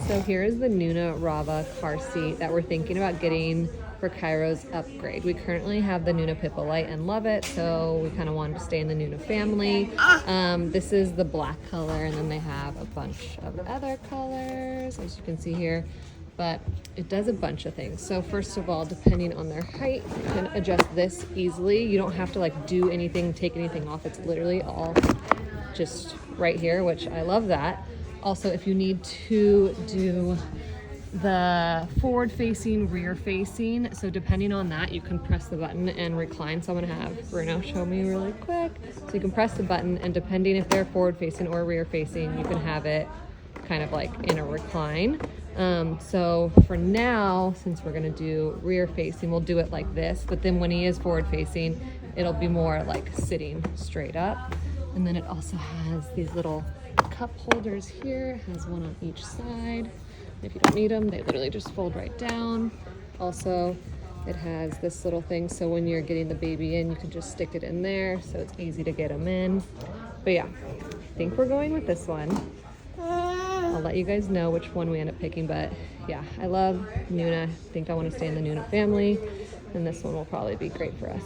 So here is the Nuna Rava car seat that we're thinking about getting for Cairo's upgrade. We currently have the Nuna Pippolite and love it, so we kind of wanted to stay in the Nuna family. This is the black color, and then they have a bunch of other colors, as you can see here. But it does a bunch of things. So first of all, depending on their height, you can adjust this easily. You don't have to like do anything, take anything off. It's literally all just right here, which I love that. Also, if you need to do the forward facing, rear facing, so depending on that, you can press the button and recline. So I'm gonna have Bruno show me really quick. So you can press the button, and depending if they're forward facing or rear facing, you can have it kind of like in a recline. So for now, since we're gonna do rear facing, we'll do it like this, but then when he is forward facing, it'll be more like sitting straight up. And then it also has these little cup holders here. It has one on each side. If you don't need them, they literally just fold right down. Also, it has this little thing, so when you're getting the baby in, you can just stick it in there, so it's easy to get them in. But yeah, I think we're going with this one. I'll let you guys know which one we end up picking, but yeah, I love Nuna. I think I want to stay in the Nuna family, and this one will probably be great for us.